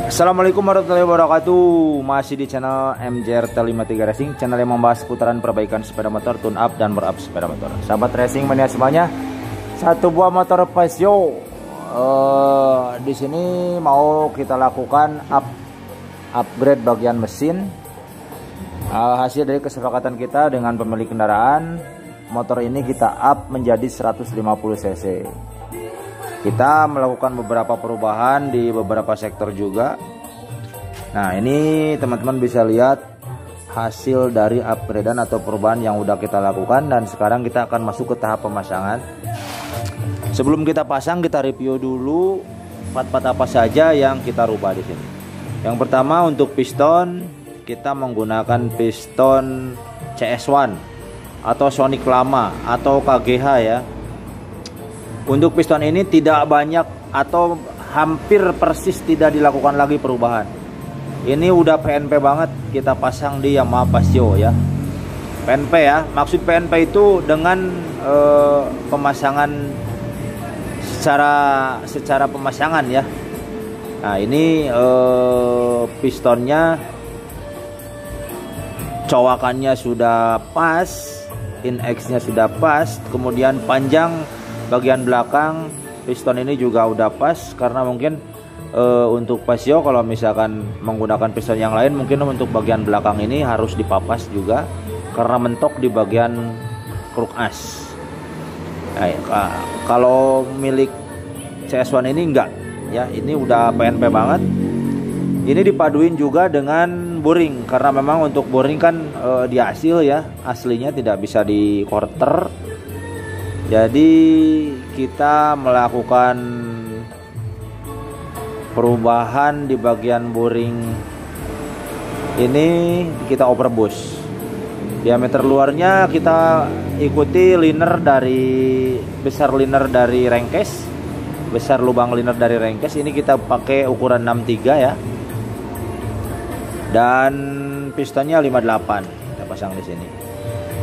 Assalamualaikum warahmatullahi wabarakatuh. Masih di channel MJRT53 Racing, channel yang membahas seputaran perbaikan sepeda motor, tune up dan berup sepeda motor. Sahabat racing mania semuanya, satu buah motor Pasio. Di sini mau kita lakukan upgrade bagian mesin. Hasil dari kesepakatan kita dengan pemilik kendaraan, motor ini kita up menjadi 150 cc. Kita melakukan beberapa perubahan di beberapa sektor juga. Nah, ini teman-teman bisa lihat hasil dari upgradean atau perubahan yang udah kita lakukan, dan sekarang kita akan masuk ke tahap pemasangan. Sebelum kita pasang, kita review dulu part-part apa saja yang kita rubah di sini. Yang pertama, untuk piston, kita menggunakan piston CS1 atau Sonic lama atau KGH ya. Untuk piston ini tidak banyak atau hampir persis tidak dilakukan lagi perubahan. Ini udah PNP banget, kita pasang di Yamaha Pasio ya. PNP ya, maksud PNP itu dengan pemasangan secara pemasangan ya. Nah, ini pistonnya, cowakannya sudah pas, in-X-nya sudah pas, kemudian panjang bagian belakang piston ini juga udah pas, karena mungkin untuk Pasio kalau misalkan menggunakan piston yang lain, mungkin untuk bagian belakang ini harus dipapas juga karena mentok di bagian kruk as. Nah, kalau milik CS1 ini enggak ya, ini udah PNP banget. Ini dipaduin juga dengan boring, karena memang untuk boring kan di hasil ya, aslinya tidak bisa di quarter. Jadi kita melakukan perubahan di bagian boring ini, kita overboost. Diameter luarnya kita ikuti liner dari besar liner dari Rengkes, besar lubang liner dari Rengkes. Ini kita pakai ukuran 63 ya. Dan pistonnya 58 kita pasang di sini.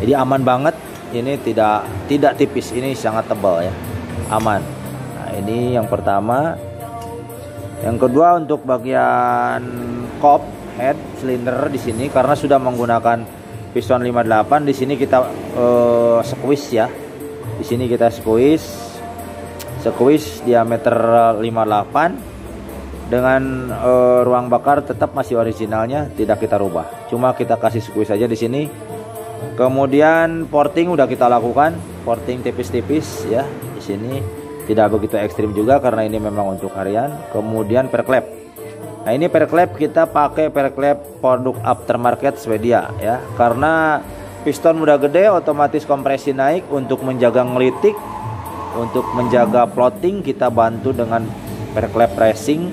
Jadi aman banget. Ini tidak tipis, ini sangat tebal ya, aman. Nah, ini yang pertama. Yang kedua, untuk bagian kop head silinder di sini, karena sudah menggunakan piston 58, di sini kita squeeze ya. Di sini kita squeeze diameter 58 dengan ruang bakar tetap masih originalnya, tidak kita rubah. Cuma kita kasih squeeze aja di sini. Kemudian porting udah kita lakukan, porting tipis-tipis ya. Di sini tidak begitu ekstrim juga karena ini memang untuk harian. Kemudian perklep. Nah, ini perklep kita pakai perklep produk aftermarket Swedia ya. Karena piston udah gede, otomatis kompresi naik. Untuk menjaga ngelitik, untuk menjaga floating, kita bantu dengan perklep racing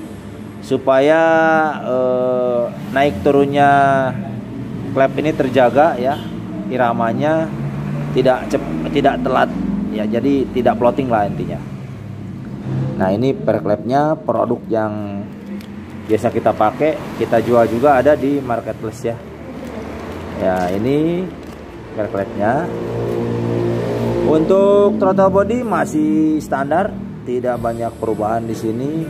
supaya naik turunnya klep ini terjaga ya. Iramanya tidak telat ya, jadi tidak floating lah intinya. Nah, ini perklepnya produk yang biasa kita pakai, kita jual juga ada di marketplace ya. Ya, ini perklepnya. Untuk throttle body masih standar, tidak banyak perubahan di sini.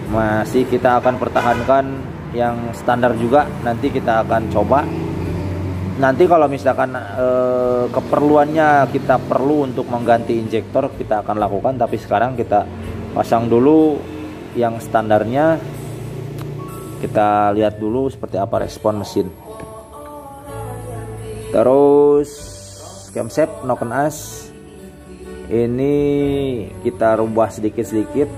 Masih kita akan pertahankan yang standar juga, nanti kita akan coba. Nanti kalau misalkan keperluannya kita perlu untuk mengganti injektor, kita akan lakukan. Tapi sekarang kita pasang dulu yang standarnya. Kita lihat dulu seperti apa respon mesin. Terus camshaft noken as ini kita rubah sedikit-sedikit.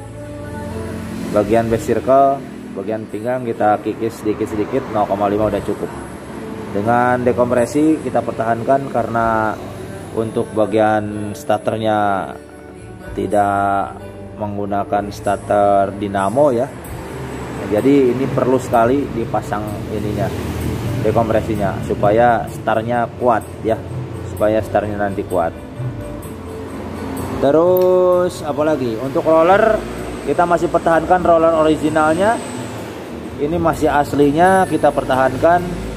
Bagian base circle, bagian pinggang kita kikis sedikit-sedikit, 0,5 udah cukup. Dengan dekompresi kita pertahankan karena untuk bagian starternya tidak menggunakan starter dinamo ya. Jadi ini perlu sekali dipasang ininya, dekompresinya, supaya startnya kuat ya, supaya startnya nanti kuat. Terus apalagi untuk roller, kita masih pertahankan roller originalnya. Ini masih aslinya kita pertahankan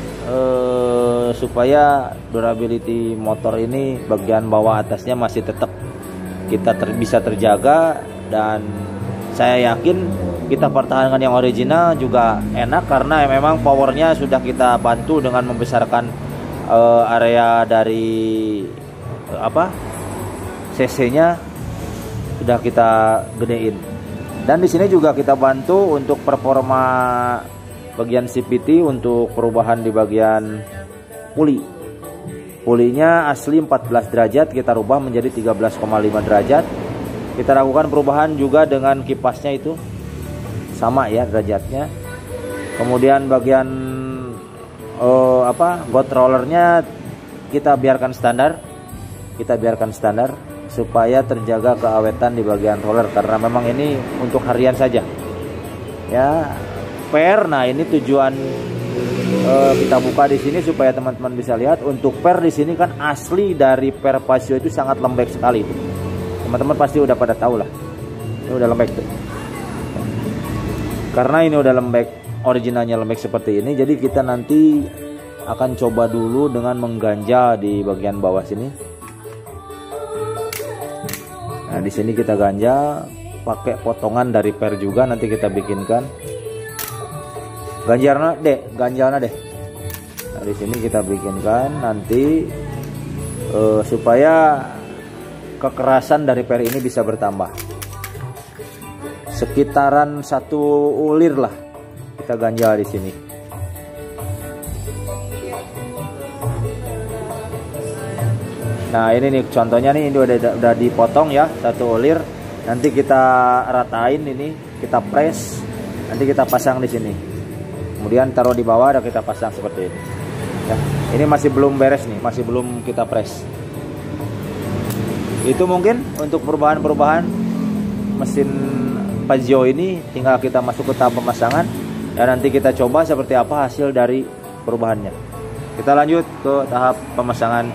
supaya durability motor ini bagian bawah atasnya masih tetap kita bisa terjaga, dan saya yakin kita pertahankan yang original juga enak, karena memang powernya sudah kita bantu dengan membesarkan area dari cc-nya sudah kita gedein. Dan di sini juga kita bantu untuk performa bagian CVT untuk perubahan di bagian puli. Pulinya asli 14 derajat kita rubah menjadi 13,5 derajat. Kita lakukan perubahan juga dengan kipasnya itu sama ya derajatnya. Kemudian bagian God rollernya kita biarkan standar. Supaya terjaga keawetan di bagian roller, karena memang ini untuk harian saja. Ya, per. Nah, ini tujuan kita buka di sini supaya teman-teman bisa lihat. Untuk per di sini kan asli dari per Pasio itu sangat lembek sekali. Teman-teman pasti udah pada tahu lah. Ini udah lembek tuh. Karena ini udah lembek, originalnya lembek seperti ini, jadi kita nanti akan coba dulu dengan mengganja di bagian bawah sini. Nah, di sini kita ganja pakai potongan dari per juga, nanti kita bikinkan ganjarna deh. Nah, di sini kita bikinkan nanti supaya kekerasan dari per ini bisa bertambah. Sekitaran 1 ulir lah kita ganjal di sini. Nah, ini nih contohnya nih, ini udah dipotong ya 1 ulir. Nanti kita ratain ini, kita press, nanti kita pasang di sini. Kemudian taruh di bawah dan kita pasang seperti ini. Ya, ini masih belum beres nih, masih belum kita press. Itu mungkin untuk perubahan-perubahan mesin Pajero ini, tinggal kita masuk ke tahap pemasangan dan nanti kita coba seperti apa hasil dari perubahannya. Kita lanjut ke tahap pemasangan.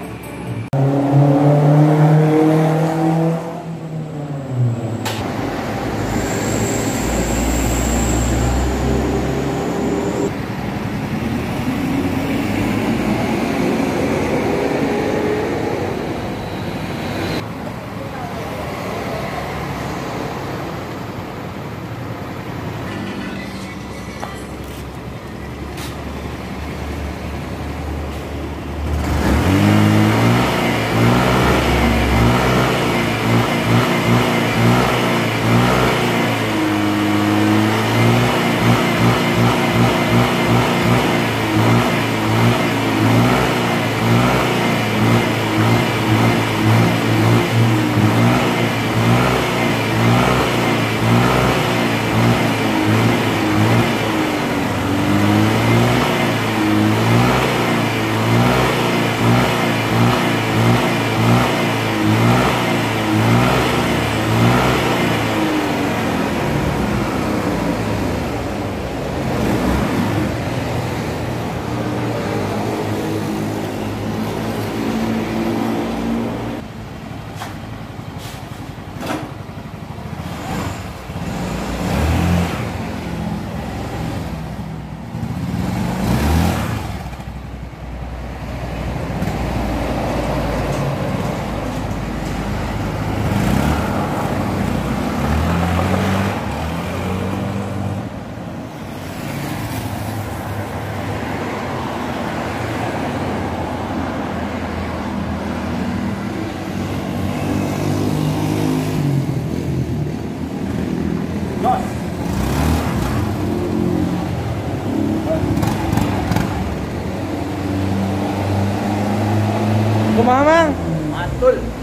Kumaha, Mang? Mantul.